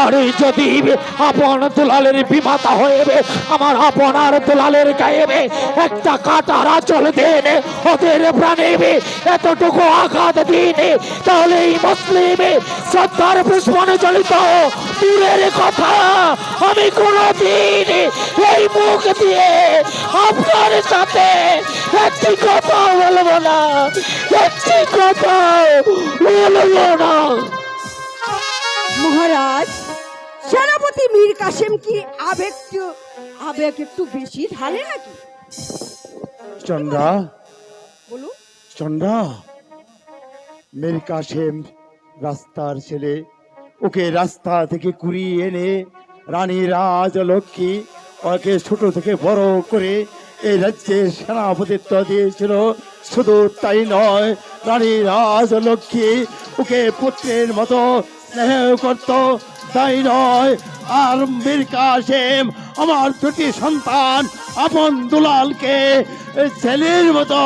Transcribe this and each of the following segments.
আর যদি আপন দুলালের বিমাতা হইবে, আমার আপনার দুলালের গায়েবে একটা কাটার আঁচল দেন, ওদের প্রাণেবে এতটুকু আঘাত দিন, তাহলে এই মুসলিমে শ্রদ্ধার পুষ্পনে চলিত দূরের কথা আমি কোনদিন এই মুখ দিয়ে আপনার সাথে একটি কথা বলবো না, একটি কথা বলবো না। মহারাজ, সেনাপতি মীর কাসেম কি আবেগ একটু বেশি ঢালে নাকি? চন্দ্রা, বলুন। চন্দ্রা, মীর কাসেম রাস্তার ছেলে, ওকে রাস্তা থেকে কুড়িয়ে এনে রানী রাজলক্ষ্মী ওকে ছোট থেকে বড় করে এই রাজ্যের সেনাপতিত্ব দিয়েছিল। শুধু তাই নয়, রানী রাজলক্ষ্মী ওকে পুত্রের মতো স্নেহ করত, তাই নয়, আর মীর কাসেম আমার দুটি সন্তান আপন দুলালকে ছেলের মতো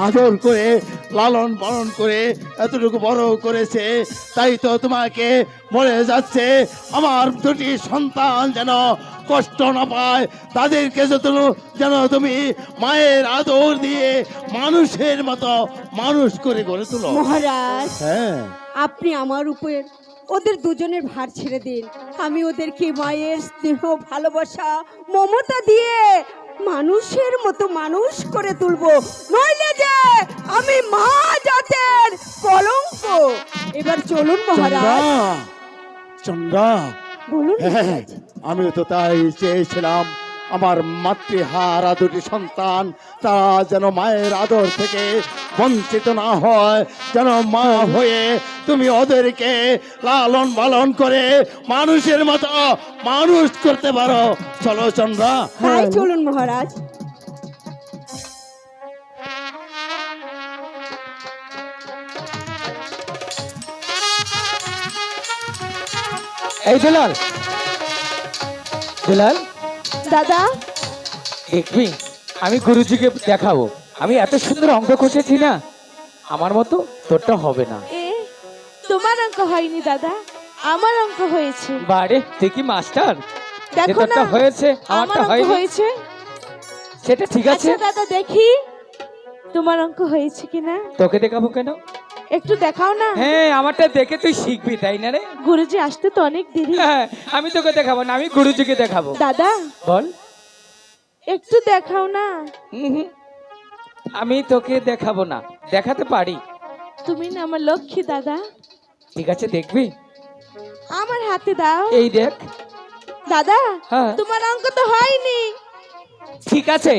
আদর করে লালন পালন করে এতটুকু বড় করেছে। তাই তো তোমাকে মরে যাচ্ছে, আমার দুটি সন্তান যেন কষ্ট না পায়, তাদেরকে যেন তুমি মায়ের আদর দিয়ে মানুষের মতো মানুষ করে গড়ে তোলো। মহারাজ, হ্যাঁ, আপনি আমার উপর ওদের দুজনের ভার ছেড়ে দিন। আমি ওদেরকে মায়ের স্নেহ, ভালোবাসা, মমতা দিয়ে মানুষের মতো মানুষ করে তুলবো, নইলে যে আমি মা জাতের কলঙ্ক। এবার চলুন মহারাজ। চন্দ্রা, বলুন। হ্যাঁ, আমিও তো তাই চেয়েছিলাম, আমার মাতৃহারা দুটি সন্তান তারা যেন মায়ের আদর থেকে বঞ্চিত না হয়, যেন মা হয়ে তুমি ওদেরকে লালন পালন করে মানুষের মতো মানুষ করতে পারো। চলো চন্দ্রা। তাই চলুন মহারাজ। এই দুলাল, দুলাল দাদা, দেখবি আমি গুরুজিকে দেখাবো, আমি এত সুন্দর অঙ্ক কষেছি না, আমার মতো তোরটা হবে না। এ তোমার অঙ্ক হয়নি দাদা, আমার অঙ্ক হয়েছে। বারে তুই কি মাস্টার? দেখো তোরটা না, হয়েছে আমার আমারটা অঙ্ক হয়নি, হয়েছে। সেটা ঠিক আছে। আচ্ছা দাদা, দেখি তোমার অঙ্ক হয়েছে কিনা। তোকে দেখাবো কেন? একটু দেখাও না। হ্যাঁ, আমারটা দেখে তুই শিখবি, তাই না রে? গুরুজি আসতে তো অনেক দেরি। হ্যাঁ, আমি তোকে দেখাবো না, আমি গুরুজিকে দেখাবো। দাদা বল। একটু দেখাও না। হুম, আমি তোকে দেখাবো না, দেখাতে পারি। তুমি না আমার লক্ষ্মী দাদা, ঠিক আছে, দেখবি? আমার হাতে দাও। এই দেখ। দাদা হ্যাঁ। তোমার অঙ্ক তো হয়নি। ঠিক আছে,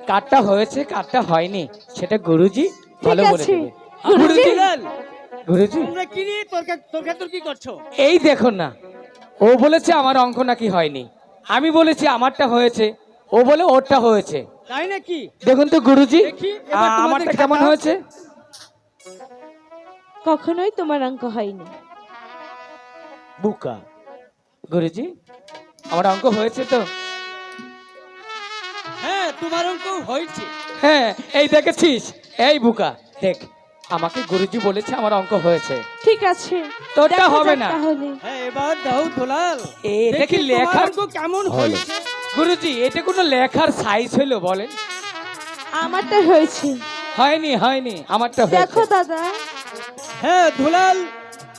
কারটা হয়েছে কারটা হয়নি সেটা গুরুজি ভালো বলে আছে। দেবে। গুরুজি, গুরুজি তোমরা কি নিয়ে তর্কাতর্কি করছো? এই দেখো না, ও বলেছে আমার অঙ্ক নাকি হয়নি, আমি বলেছি আমারটা হয়েছে, ও বলে ওরটা হয়েছে। তাই নাকি? দেখুন তো গুরুজি, দেখি, এবার তোমাদের আমারটা কেমন খাতা। হয়েছে? কখনোই তোমার অঙ্ক হয়নি। বুকা। গুরুজি, আমার অঙ্ক হয়েছে তো? হ্যাঁ, তোমার অঙ্ক হয়েছে। হ্যাঁ, এই দেখেছিস? এই বুকা, দেখ, আমাকে গুরুজি বলেছে আমার অঙ্ক হয়েছে। ঠিক আছে, তোরটা দেখা হবে যাক না। তাহলে। হ্যাঁ, এবার দাও দুলাল, এটা কি দেখি তোমার লেখার? অঙ্ক কেমন হলো। হয়েছে। গুরুজি, এটা কোনো লেখার সাইজ হলো বলেন? আমারটা হয়েছে। হয়নি হয়নি, আমারটা হয়েছে। দেখো দাদা, হ্যাঁ দুলাল,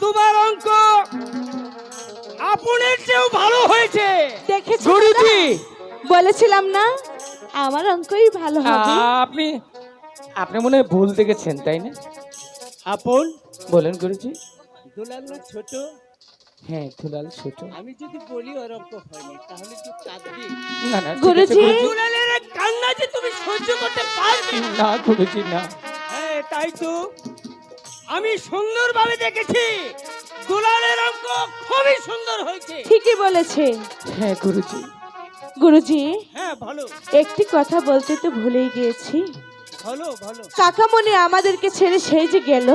তোমার অঙ্ক আপনের চেয়েও ভালো হয়েছে। দেখেছো গুরুজি, দাদা? বলেছিলাম না আমার অঙ্কই ভালো হবে। আপনি আপনি মনে হয় ভুল দেখেছেন, তাই না? আপন বলেন গুরুজি। দুলাল না ছোট? হ্যাঁ, দুলাল ছোট। আমি যদি বলি ওর অঙ্ক হয়নি তাহলে তো কাঁদবি। না না, ঠিক আছে, গুরুজি। দুলালের এই কান্না যে তুমি সহ্য করতে পারবে না। না গুরুজি না। হ্যাঁ, তাই তো আমি সুন্দরভাবে দেখেছি, দুলালের অঙ্ক খুবই সুন্দর হয়েছে। ঠিকই বলেছে হ্যাঁ গুরুজি। গুরুজি। হ্যাঁ ভালো, একটি কথা বলতে তো ভুলেই গিয়েছি। ভালো ভালো। কাকামণি আমাদেরকে ছেড়ে সেই যে গেল,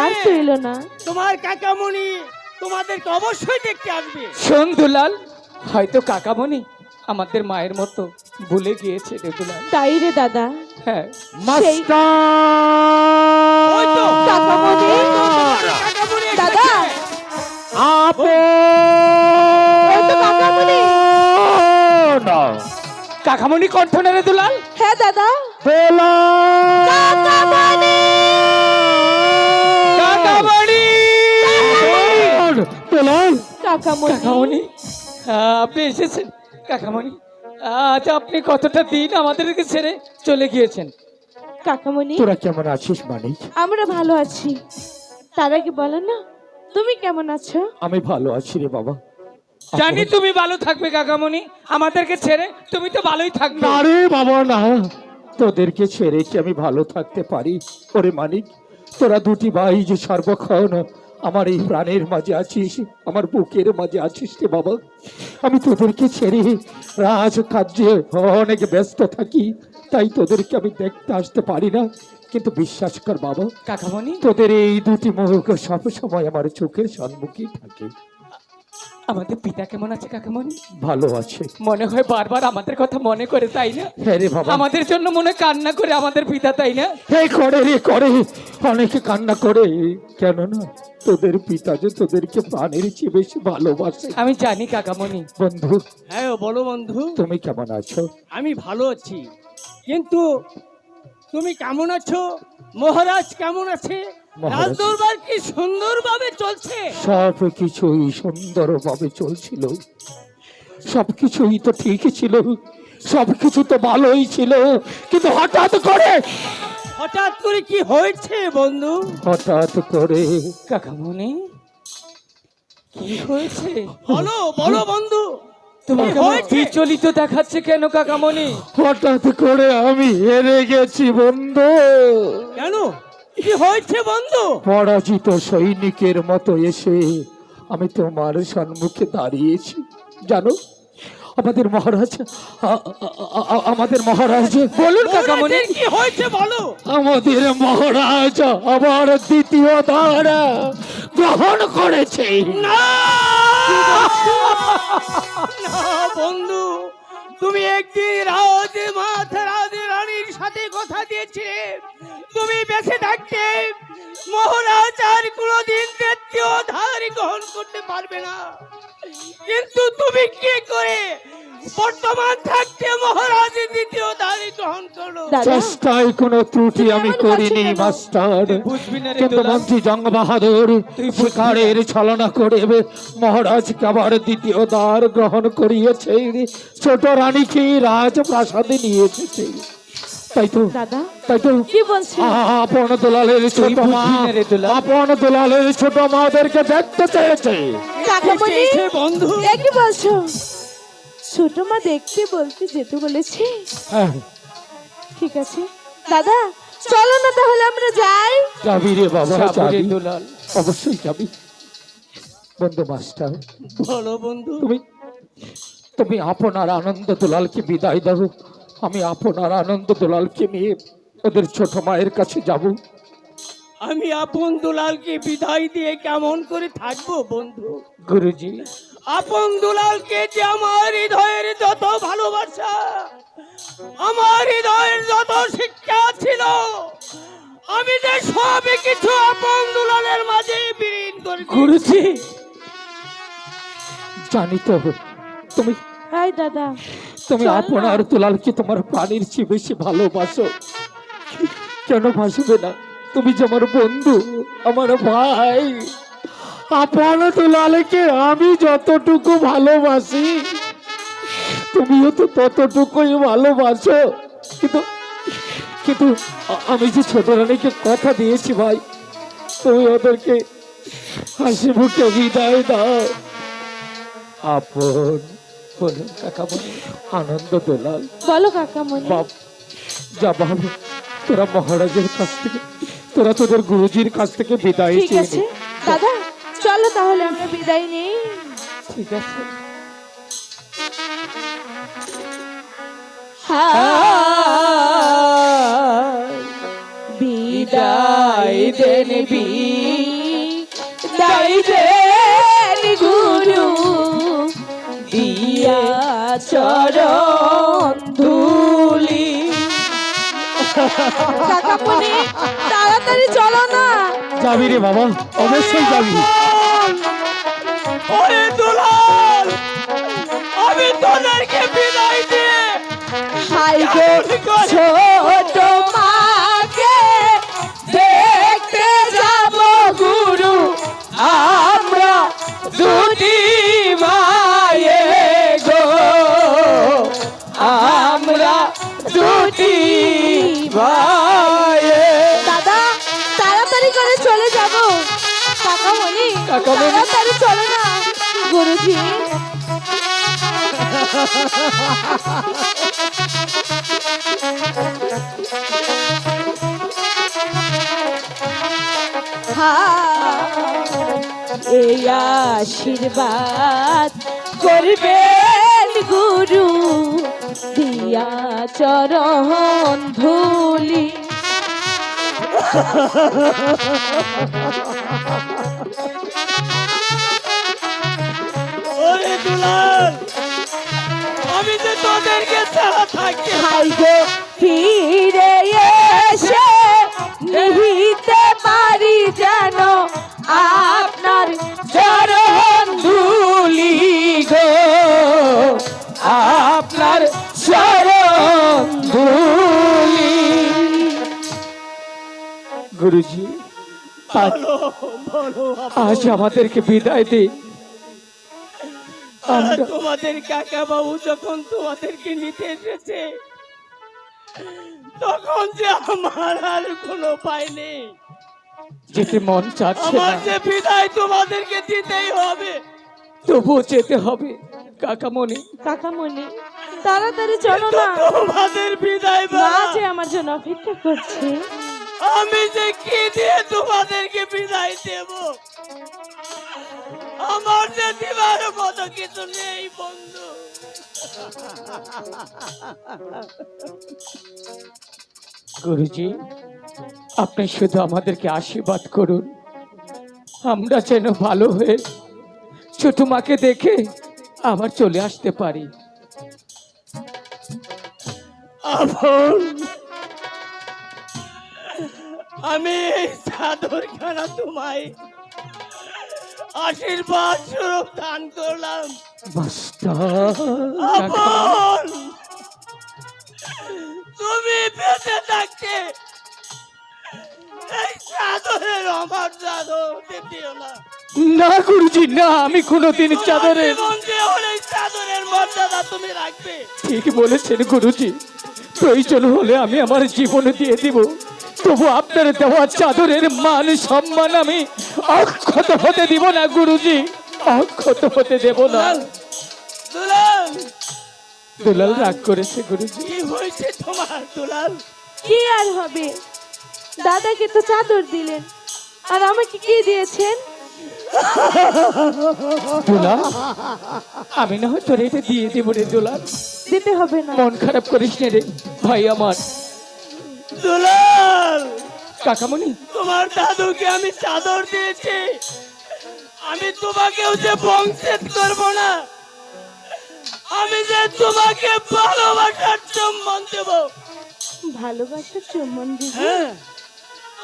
আর তো এলো না। তোমার কাকামণি তোমাদেরকে অবশ্যই দেখতে আসবে। শোন দুলাল, হয়তো কাকামণি আমাদের মায়ের মতো ভুলে গিয়েছে রে দুলাল। তাই রে দাদা। হ্যাঁ ওই তো কাকামণি, কাকামণি দাদা, ওই তো কাকামণি। কাকামণি কণ্ঠ না রে দুলাল? হ্যাঁ দাদা। কাকামণি দুলাল, কাকামণি, কাকামণি আপনি এসেছেন। কাকামণি আজ আপনি কতটা দিন আমাদেরকে ছেড়ে চলে গিয়েছেন। কাকামণি, তোরা কেমন আছিস মানিক? আমরা ভালো আছি। তার আগে বলো না, তুমি কেমন আছো? আমি ভালো আছি রে বাবা। জানি তুমি ভালো থাকবে কাকামণি, আমাদেরকে ছেড়ে তুমি তো ভালোই থাকবে। না রে বাবা না, তোদেরকে ছেড়ে কি আমি ভালো থাকতে পারি? ওরে মানিক, তোরা দুটি ভাই যে সর্বক্ষণ আমার এই প্রাণের মাঝে আছিস, আমার বুকের মাঝে আছিস রে বাবা। আমি তোদেরকে ছেড়ে রাজ কার্যে অনেক ব্যস্ত থাকি, তাই তোদেরকে আমি দেখতে আসতে পারি না। কিন্তু বিশ্বাস কর বাবা, কাকামণি তোদের এই দুটি মুখ সব সময় আমার চোখের সম্মুখেই থাকে। আমাদের পিতা কেমন আছে কাকামণি? ভালো আছে। মনে হয় বারবার আমাদের কথা মনে করে, তাই না? হ্যাঁ রে বাবা, আমাদের জন্য মনে হয় কান্না করে আমাদের পিতা, তাই না? এই করে রে করে, অনেকে কান্না করে। কেন না, তোদের পিতা যে তোদেরকে প্রাণের চেয়ে বেশি ভালোবাসে। আমি জানি কাকামণি। বন্ধু, হ্যাঁ বলো বন্ধু। তুমি কেমন আছো? আমি ভালো আছি, কিন্তু তুমি কেমন আছো? মহারাজ কেমন আছে? মহারাজ- রাজদরবার কি সুন্দরভাবে চলছে? সব কিছুই সুন্দরভাবে চলছিল, সব কিছুই তো ঠিকই ছিল, সব কিছু তো ভালোই ছিল, কিন্তু হঠাৎ করে কি হয়েছে বন্ধু? হঠাৎ করে কাকামণি কি হয়েছে? বলো বলো বন্ধু, তোমার কি কেমন হয়েছে? বিচলিত দেখাচ্ছে কেন কাকামণি? হঠাৎ করে আমি হেরে গেছি বন্ধু। কেন, কি হয়েছে বন্ধু? পরাজিত সৈনিকের মতো এসে আমি তোমার সম্মুখে দাঁড়িয়েছি। জানো, আমাদের মহারাজ আমাদের মহারাজ বলুন কাকামণি। মহারাজের কি হয়েছে বলো? আমাদের মহারাজ আবার দ্বিতীয় দ্বার গ্রহণ করেছে। না না বন্ধু, তুমি একদিন রানীর সাথে কথা দিয়েছিলে তুমি বেঁচে থাকতে মহারাজ আর কোনোদিন দ্বিতীয় ধার গ্রহণ করতে পারবে না, কিন্তু তুমি কি করে বর্তমান থাকতে মহারাজ দ্বিতীয় ধার গ্রহণ করলো? দাদা, চেষ্টায় কোনো ত্রুটি আমি করিনি মাস্টার, বুঝবি না রে কিন্তু দোলা। মন্ত্রী জং বাহাদুর তুই বুঝবি না। শিকারের ছলনা করে মহারাজকে আবার দ্বিতীয় দ্বার গ্রহণ করিয়েছে, ছোট রানীকে রাজপ্রাসাদে নিয়ে এসেছে। তাই তো, দাদা, তাই তো কি বলছো? আপন দুলালের ছোট মা, বুঝবি না রে দুলাল। আপন দুলালের ছোট মাদেরকে দেখতে চেয়েছে। কাকামণি, চেয়েছে বন্ধু? এ কি বলছো? ছোট মা দেখতে বলতে যেতে বলেছে? হ্যাঁ, ঠিক আছে দাদা, চলো না তাহলে আমরা যাই। যাবি রে বাবা, যাবো রে যাবি, দুলাল। অবশ্যই যাবি। বন্ধু মাস্টার, বলো বন্ধু। তুমি তুমি আপনার আনন্দ দুলালকে বিদায় দাও, আমি আপনার আনন্দ দুলালকে নিয়ে ওদের ছোট মায়ের কাছে যাব। আমি আপন দুলালকে বিদায় দিয়ে কেমন করে থাকবো বন্ধু? গুরুজি, আপন দুলালকে যে আমার হৃদয়ের যত ভালোবাসা, আমার হৃদয়ের যত শিক্ষা ছিল, আমি যে সব কিছু আপন দুলালের মাঝে বিলীন করে দিয়েছি। গুরুজি জানি তো তুমি হাই দাদা, তুমি চল না। আপনার দুলালকে তোমার প্রাণীর চেয়ে বেশি ভালোবাসো। কেন ভাসবে না? তুমি যে আমার বন্ধু, আমার ভাই। আপন দুলালকে আমি যতটুকু ভালোবাসি তুমিও তো ততটুকুই ভালোবাসো, কিন্তু কিন্তু আমি যে ছোট রানীকে কথা দিয়েছি ভাই, তুমি ওদেরকে হাসি মুখে বিদায় দাও। আপন বলুন কাকামণি। আনন্দ দুলাল, বলো কাকামণি। বাপ যা বাবু, তোরা মহারাজের কাছ থেকে, তোরা তোদের গুরুজির কাছ থেকে বিদায় ঠিক চেয়ে আছে নে। দাদা, চলো তাহলে আমরা বিদায় নেই। ঠিক আছে। বিদায় দেন বিদায় দেন গুরু, দিয়ে চরণ ধুলি। কাকামণি তাড়াতাড়ি চলো না। যাবি রে বাবা, অবশ্যই যাবি। ওরে দুলাল, আমি তোদেরকে বিদায় দিয়ে হাই গো ছোট মাকে দেখতে যাব গুরু আমরা দুটি মায়ে গো, আমরা দুটি মায়ে। দাদা তাড়াতাড়ি করে চলে যাব। কাকামণি কাকামণি। তাড়াতাড়ি চলো না। গুরুজি এই আশীর্বাদ করবেন গুরু দিয়া চরণ ধুলি। ওরে দুলাল, আমি যে তোদেরকে ছাড়া থাকতে হাই গো ফিরে এসে নিহিতে পারি যেন আপনার চরণ ধুলি গো, আপনার চরণ ধুলি। গুরুজি, বলো বলো আজ আমাদেরকে বিদায় দিন। আমরা তোমাদের কাকা বাবু যখন তোমাদেরকে নিতে এসেছে তখন যে আমার আর কোনো উপায় নেই। যেতে মন চাচ্ছে না, আমার যে বিদায় তোমাদেরকে দিতেই হবে। তবুও যেতে হবে। কাকামণি, কাকামণি তাড়াতাড়ি চলো না। তোমাদের বিদায় মা বেলা যে আমার জন্য অপেক্ষা করছে। আমি যে কি দিয়ে তোমাদেরকে বিদায় দেব? আমার যে দিবার মতো কিছু নেই বন্ধু। গুরুজি, আপনি শুধু আমাদেরকে আশীর্বাদ করুন, আমরা যেন ভালো হয়ে ছোট মাকে দেখে আবার চলে আসতে পারি। আপন, আমি এই চাদরখানা তোমায় আশীর্বাদ স্বরূপ দান করলাম। মাস্টার, আপন, তুমি বেঁচে থাকতে এই চাদরের আমার চাদর দিও না। না গুরুজি, না, আমি কোনোদিন চাদরে। জীবন দিয়ে হলে এই চাদরের মর্যাদা তুমি রাখবে। ঠিক বলেছেন গুরুজি, প্রয়োজন হলে আমি আমার জীবন দিয়ে দিব, তবু আপনার দেওয়া চাদরের মান সম্মান আমি অক্ষত হতে দিব না গুরুজি, অক্ষত হতে দেব না। দুলাল, দুলাল রাগ করেছে গুরুজি। কি হয়েছে তোমার দুলাল? কি আর হবে, দাদাকে তো চাদর দিলেন আর আমাকে কি দিয়েছেন? দুলাল, আমি না হয় তোর এটা দিয়ে দেবো রে দুলাল, দিতে হবে না। মন খারাপ করিস না রে ভাই আমার। দুলাল, কাকামণি, তোমার দাদুকে আমি চাদর দিয়েছি, আমি তোমাকেও যে বংশেত করব না, আমি যে তোমাকে ভালোবাসার চুম্বন দেব। ভালোবাসার চুম্বন দিবে? হ্যাঁ,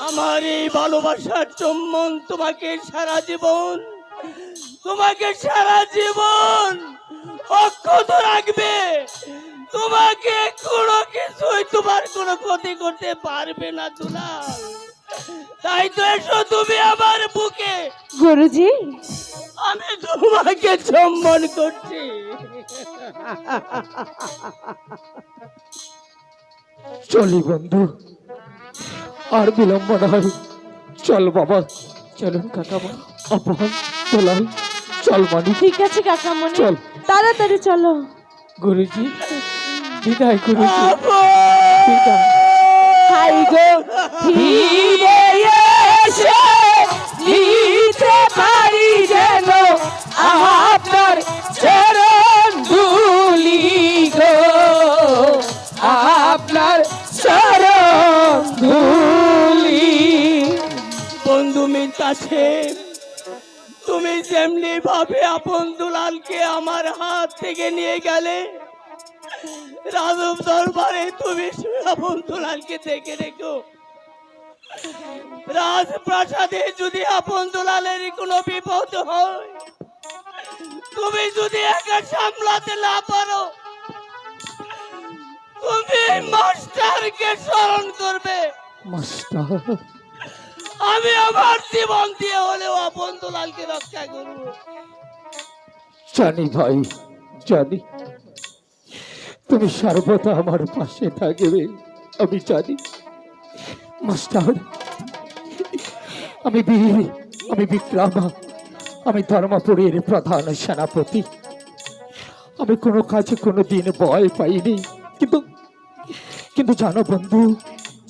আমার এই ভালোবাসার চুম্বন তোমাকে সারা জীবন, তোমাকে সারা জীবন অক্ষত রাখবে। তোমাকে কোনো কিছুই তোমার কোনো ক্ষতি করতে পারবে না দুলাল। তাই তো এসো তুমি আমার বুকে, গুরুজি আমি তোমাকে চুম্বন করছি। চলি বন্ধু, আর বিলম্ব নয়, চল বাবা, চলুন কাকামা, আপন দুলাল, চল মানি। ঠিক আছে কাকামণি, চল। তাড়াতাড়ি চলো। গুরুজি বিদায়, গুরুজি আপন! বিদায়। হাই গো ফিরে এসে নিতে পারি যেন আপনার চরণ ধুলি গো, আপনার চরণ ধুলি। বন্ধু মির কাছে তুমি যে যেমনি ভাবে আপন দুলালকে আমার হাত থেকে নিয়ে গেলে, রাজব দরবারে তুমি সে আপন দুলালকে দেখে রেখো। রাজপ্রাসাদে যদি আপন দুলালের কোনো বিপদ হয়, তুমি যদি একা সামলাতে না পারো, তুমি মাস্টারকে স্মরণ করবে। মাস্টার, আমি আমার জীবন দিয়ে হলেও আপন দুলালকে রক্ষা করব। জানি ভাই, জানি তুমি সর্বদা আমার পাশে থাকবে, আমি জানি। মাস্টার, আমি বীর, আমি বিক্রম, আমি ধর্মপুরীর প্রধান সেনাপতি। আমি কোনো কাজে কোনো দিন ভয় পাইনি, কিন্তু কিন্তু জানো বন্ধু,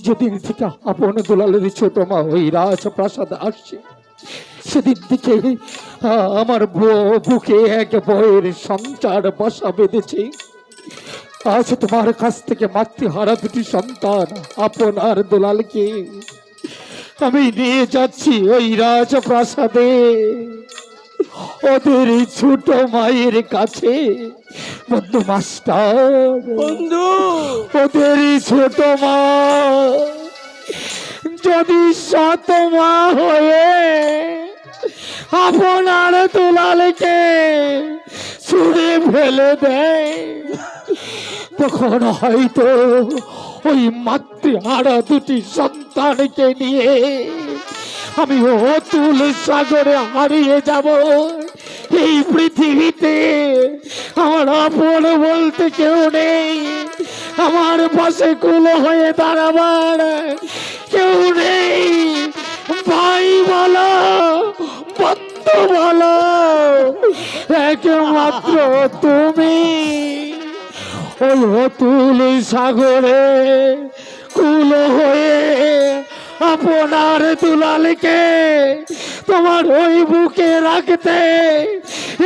যেদিন থেকে আপন দুলালের ছোট মা ওই রাজপ্রাসাদে আসছে, সেদিন থেকে আমার বুকে এক বয়ের সঞ্চার বসা বেঁধেছে। আজ তোমার কাছ থেকে মাতৃহারা দুটি সন্তান আপনার দুলালকে আমি নিয়ে যাচ্ছি ওই রাজপ্রাসাদে, ওদের এই ছোট মায়ের কাছে। বন্ধু মাস্টার, বন্ধু, ওদের এই ছোট মা যদি শত মা হয়ে আপনার দুলালকে ছুঁড়ে ফেলে দেয়, তখন হয়তো ওই মাতৃহারা দুটি সন্তানকে নিয়ে আমি অতুল সাগরে হারিয়ে যাব। এই পৃথিবীতে আমার আপন বলতে কেউ নেই, আমার পাশে কুলো হয়ে দাঁড়াবার কেউ নেই। ভাই বলো, বন্ধু বলো, একমাত্র তুমি। ওই অতুল সাগরে কুলো হয়ে আপনার দুলালকে তোমার ওই বুকে রাখতে,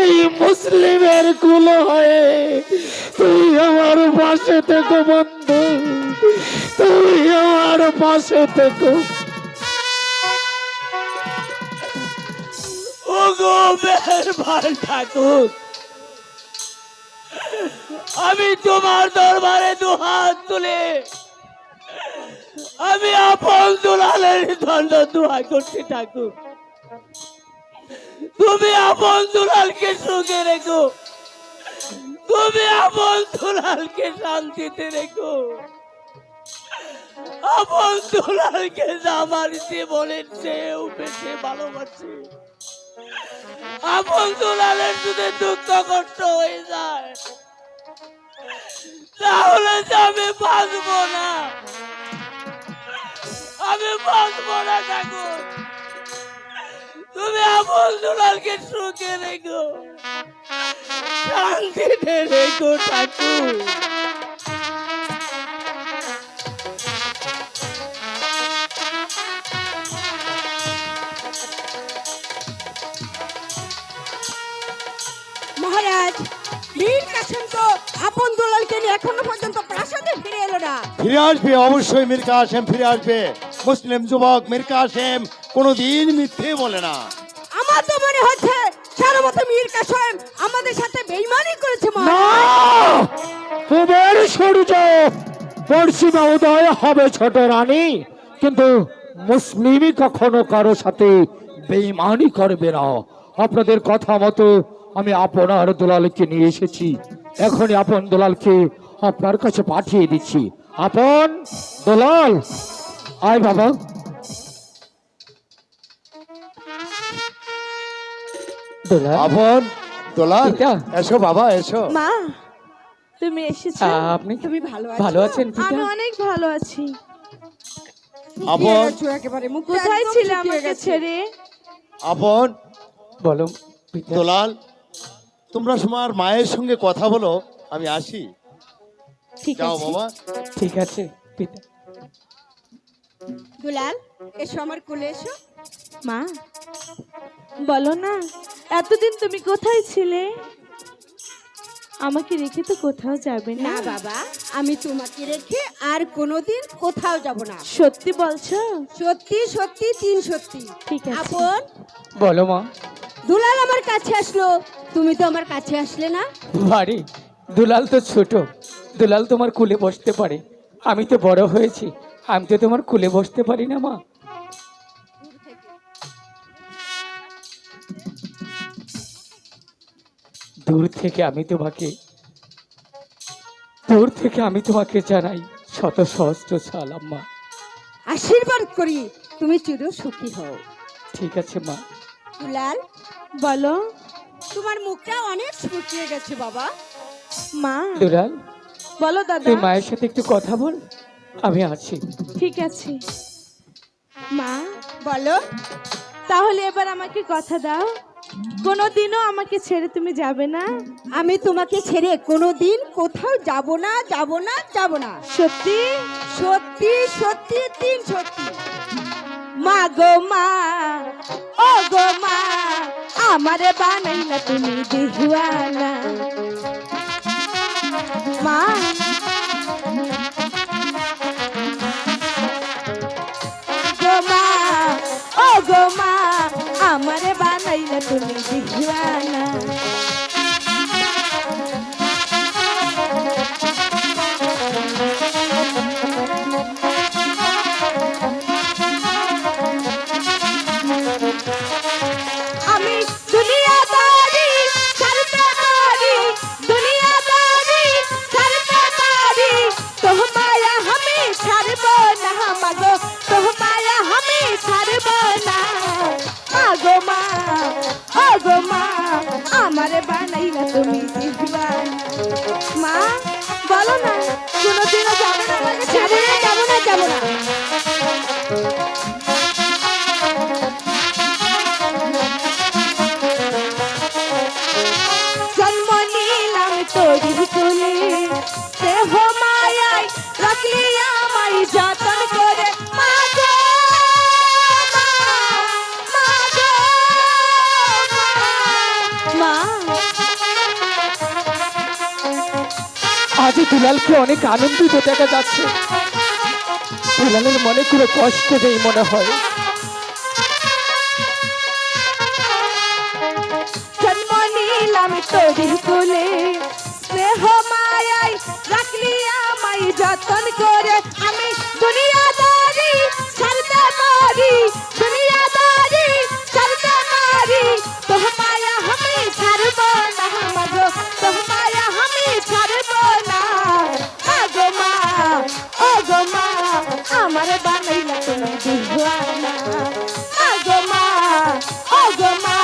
এই মুসলিমের কুলো হয়ে তুই আমার পাশে থেকো বন্ধু, তুই আমার পাশে থেকো। ওগো মেহেরবান ঠাকুর, আমি তোমার দরবারে দুহাত তুলে আমি আপন দুলালের দণ্ড দোয়া করছি ঠাকুর। তুমি আপন দুলালকে সুখে রেখো, তুমি আপন দুলালকে শান্তিতে রেখো। আপন দুলালকে আমার জীবনের চেয়েও বেশি ভালোবাসি। আপন দুলালের যদি দুঃখ কষ্ট হয়ে যায়, তাহলে যে আমি বাঁচবো না, আমি বাঁচবো না ঠাকুর। তুমি আপন দুলালকে সুখে রেখো, শান্তিতে রেখো ঠাকুর। মহারাজ, বীর কাসেম তো আপন দুলালকে নিয়ে এখনো পর্যন্ত প্রাসাদে ফিরে এলো না। ফিরে আসবে, অবশ্যই মীর কাসেম ফিরে আসবে। মুসলিম যুবক মীর কাসেম কোনোদিন মিথ্যে বলে না। আমার তো মনে হচ্ছে সারমত মীর কাসেম আমাদের সাথে বেইমানি করেছে। না, তোমার সূর্য পশ্চিমে উদয় হবে ছোট রানী, কিন্তু মুসলিমই কখনো কারো সাথে বেঈমানি করবে না। আপনাদের কথা মতো আমি আপনার দুলালকে নিয়ে এসেছি, এখনই আপন দুলালকে আপনার কাছে পাঠিয়ে দিচ্ছি। আপন দুলাল, আয় বাবা। দুলাল, আপন দুলাল, পিতা। এসো বাবা এসো। মা, তুমি এসেছো? আপনি তুমি ভালো ভালো আছেন পিতা? আমি অনেক ভালো আছি। আপন একেবারে মুখ কোথায় ছিলে আমাকে ছেড়ে? আপন বলো পিতা। দুলাল, তোমরা তোমার মায়ের সঙ্গে কথা বলো, আমি আসি। ঠিক যাও আছে, বাবা। ঠিক আছে পিতা। দুলাল, এসো আমার কোলে এসো। মা, বলো না, এতদিন তুমি কোথায় ছিলে? আমাকে রেখে তো কোথাও যাবে না। না বাবা, আমি তোমাকে রেখে আর কোনোদিন কোথাও যাব না। সত্যি বলছো? সত্যি সত্যি, তিন সত্যি। ঠিক আছে। আপন, বলো মা। দুলাল আমার কাছে আসলো, তুমি তো আমার কাছে আসলে না। বাড়ি দুলাল তো ছোট, দুলাল তোমার কুলে বসতে পারে, আমি তো বড় হয়েছি, আমি তো তোমার কুলে বসতে পারি না মা। দূর থেকে আমি তোমাকে জানাই শত সহস্র সালাম মা। আশীর্বাদ করি তুমি চির সুখী হও। ঠিক আছে মা। দুলাল, বলো তোমার মুখটা অনেক শুকিয়ে গেছে বাবা। মা। দুলাল, বলো দাদা। তুই মায়ের সাথে একটু কথা বল, আমি আছি। ঠিক আছে মা। বলো। তাহলে এবার আমাকে কথা দাও, কোনোদিনও আমাকে ছেড়ে তুমি যাবে না? আমি তোমাকে ছেড়ে কোনোদিন কোথাও যাব না, যাব না, যাব না। সত্যি? সত্যি সত্যি, তিন সত্যি। মা গো মা, ও গো মা, আমারে বানাইলা তুমি দিওয়ানা। মা। গো মা, ও গো মা, আমারে বানাইলা তুমি দিওয়ানা। আমি দুনিয়াদারি ছাড়তে পারি, দুনিয়াদারি ছাড়তে পারি, তোমায় আমি ছাড়ব না মাগো, তোমায় আমি ছাড়ব না। মাগো মা, ও গো মা, আমারে বানাইলা তুমি দিওয়ানা। মা বলো না, কোনোদিনও যাবে না আমাকে ছেড়ে? যাব না, যাব না। জন্ম নিলাম তোরি কোলে, দেহ মায়ায় রাখলি আমায় যতন করে। মা গো মা, মা গো মা। আজ দুলালকে অনেক আনন্দিত দেখা যাচ্ছে, দুলালের মনে কোনো কষ্ট নেই মনে হয়। জন্ম নিলাম তোরি কোলে, স্নেহ মায়ায় রাখলি আমায় যতন করে। আমি দুনিয়াদারি ছাড়তে পারি, দুনিয়াদারি ছাড়তে পারি, তোমায় আমি ছাড়ব না মাগো, তোমায় আমি ছাড়ব না। মাগো মা, ও গো মা, আমার বানাইলা তুমি দিওয়ানা। মাগো মা, ও গো মা,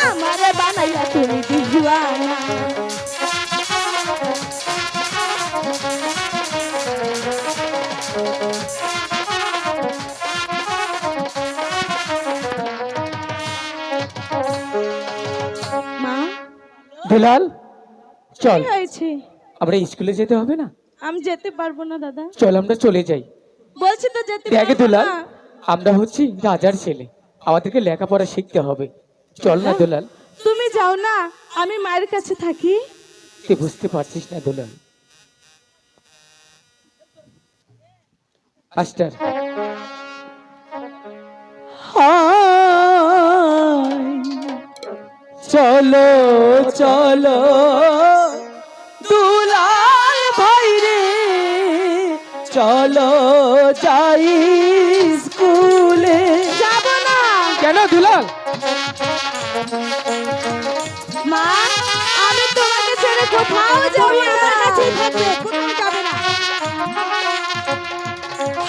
আমার বানাইলা তুমি দিওয়ানা। মা। দুলাল চল, কি হয়েছে? আমরা স্কুলে যেতে হবে না? আমি যেতে পারবো না দাদা। চল আমরা চলে যাই। বলছি তো যেতে দেখ পারবো দুলাল, না। আমরা হচ্ছি রাজার ছেলে, আমাদেরকে লেখাপড়া শিখতে হবে। চল না দুলাল। তুমি যাও না, আমি মায়ের কাছে থাকি। তুই বুঝতে পারছিস না দুলাল। মাস্টার চলো চলো দুলাল ভাই রে, চলো যাই স্কুলে। যাব না। কেন দুলাল? মা, আমি তোমাকে ছেড়ে কোথাও যাব তুমি না। আমার কাছেই থাকবে, কোথাও যাবে না।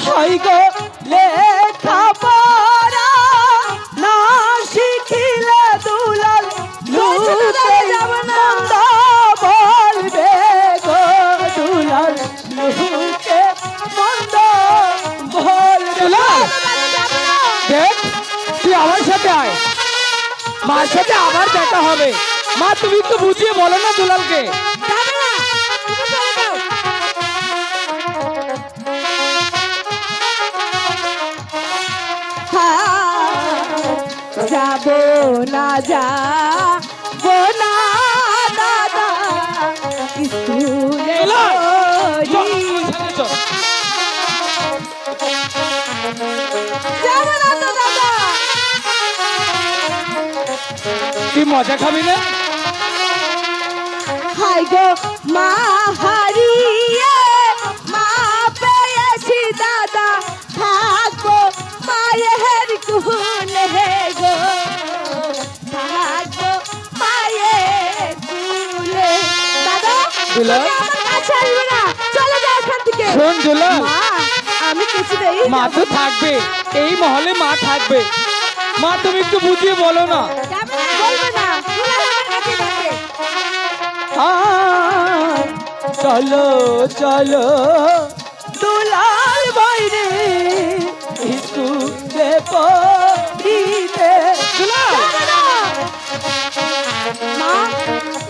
হাই গো লেখাপড়া না শিখিলে দুলাল লুকে যাব না। মন্দ বলবে গো দুলাল, লুকে মন্দ বলবে। দুলাল দেখ, তুই আমার সাথে আয়, মার সাথে আবার দেখা হবে। মা তুমি একটু বুঝিয়ে বলো না দুলালকে। যাবে না, তুমি চলে যাও। যাব না, যাব না দাদা স্কুলে। যাব না তো দাদা। মজা খাবি না? হাই গো মা হারিয়ে মা পেয়েছি দাদা থাকবো মায়ের কুলে গো থাকবো মায়ের কুলে। দাদা দুলাল? তুমি আমার কাছে আসবে না, চলে যাও এখান থেকে। শোন দুলাল, মা আমি কিছুতেই মা যাবো তো না। থাকবে, এই মহলে মা থাকবে। মা তুমি একটু বুঝিয়ে বলো না। যাবে না, বলবে না, দুলাল আমার কাছে যাবে। চলো চলো দুলাল বাইরে স্কুলে পড়িতে। দুলাল, যাবে না। মা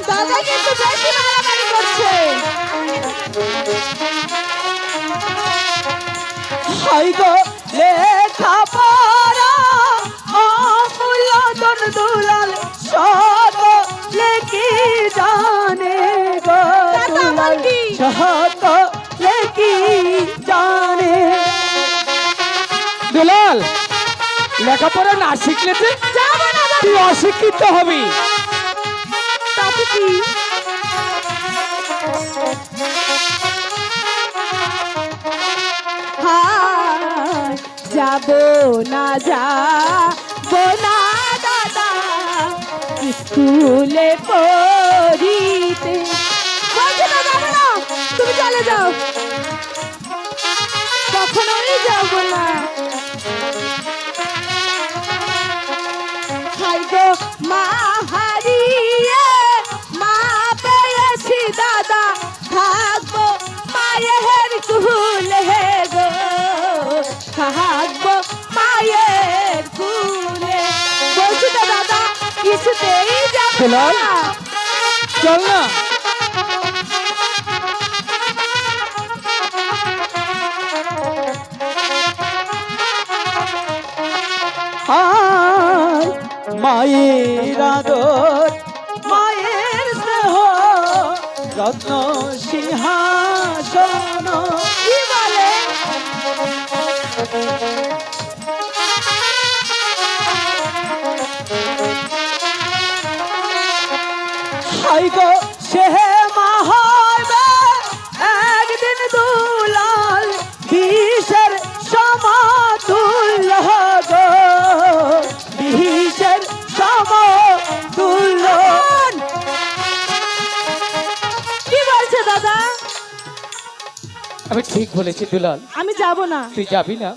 দাদা কিন্তু বেশি মারামারি করছে। হাই গো লেখা পড়া অমূল্যধন দুলাল সব লেখি জানে গো দাদা আমার কি? সব লেখি জানে। দুলাল, লেখাপড়া না শিখলে যাবে না দাদা। তুই অশিক্ষিত হবি। তাতে কি? হায়, যাবো না যাবো না দাদা স্কুলে পড়িতে। বলছি না, যাবে না, তুমি চলে যাও, কখনোই যাবো না। হাই গো মা হারিয়ে মা পেয়েছি দাদা থাকবো মায়ের কুলে গো থাকবো মায়ের কুলে। বলছি তো দাদা কিছুতেই যাবো দুলাল? না। চল না। মায়ের আদর মায়ের স্নেহ রত্ন সিংহাসন। কি বলে? হাই গো সে মা হবে একদিন দুলাল বিষের সমতুল্য গো বিষের সমতুল্য। কি বলছে দাদা? আমি ঠিক বলেছি দুলাল, আমি যাব না। তুই যাবি না?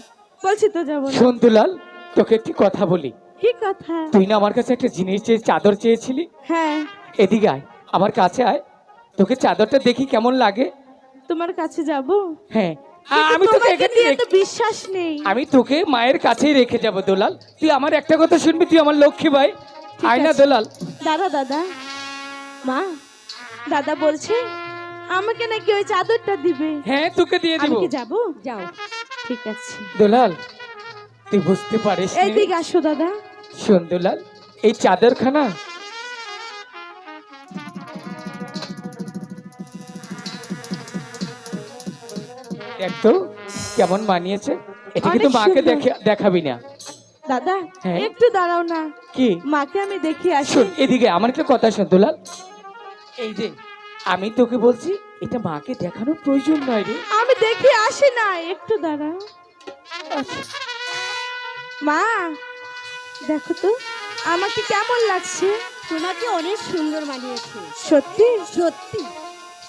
বলছি তো যাব না। শোন দুলাল, তোকে একটি কথা বলি। কি কথা? তুই না আমার কাছে একটা জিনিস চাদর চেয়েছিলি? হ্যাঁ, এদিকে আয়, আমার কাছে আয়, তোকে চাদরটা দেখি কেমন লাগে। তোমার কাছে যাব। হ্যাঁ, কিন্তু আমি তোকে তোমাকে এখানে নিয়ে তো বিশ্বাস নেই। আমি তোকে মায়ের কাছেই রেখে যাব দুলাল। তুই আমার একটা কথা শুনবি, তুই আমার লক্ষ্মী ভাই। ঠিক আয় না আছে। দুলাল। দাদা দাদা মা দাদা বলছে আমাকে নাকি ওই চাদরটা দিবে। হ্যাঁ, তোকে দিয়ে আমি দিব কি যাব? যাও, ঠিক আছে। দুলাল। তুই বুঝতে পারিস নি? এইদিকে আসো দাদা। শোন দুলাল, এই চাদরখানা দেখ তো কেমন মানিয়েছে। এটা কিন্তু অনেক মাকে সুন্দর। দেখাবি না। দাদা হ্যাঁ? একটু দাঁড়াও না, কি? মাকে আমি দেখে আসি। শোন এদিকে, আমার একটা কথা শোন দুলাল। এই যে আমি তোকে বলছি, এটা মাকে দেখানোর প্রয়োজন নয় রে। আমি দেখে আসি না, একটু দাঁড়াও। মা দেখো তো আমাকে কেমন লাগছে। তোমাকে অনেক সুন্দর মানিয়েছে। সত্যি? সত্যি।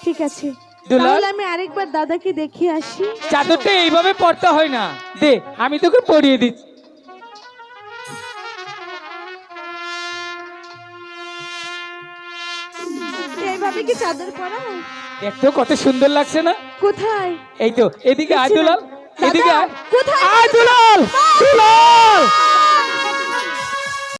ঠিক আছে, দুলাল? তাহলে আমি আরেকবার দাদাকে দেখে আসি। চাদরটা এইভাবে পড়তে হয় না, দে আমি তোকে পরিয়ে দিচ্ছি। এইভাবে কি চাদর পরা? দেখতো কত সুন্দর লাগছে না? কোথায়? এই তো এদিকে আয় দেখছি না। দুলাল, এদিকে দাদা, আয়। কোথায়? আয় দুলাল, দুলাল।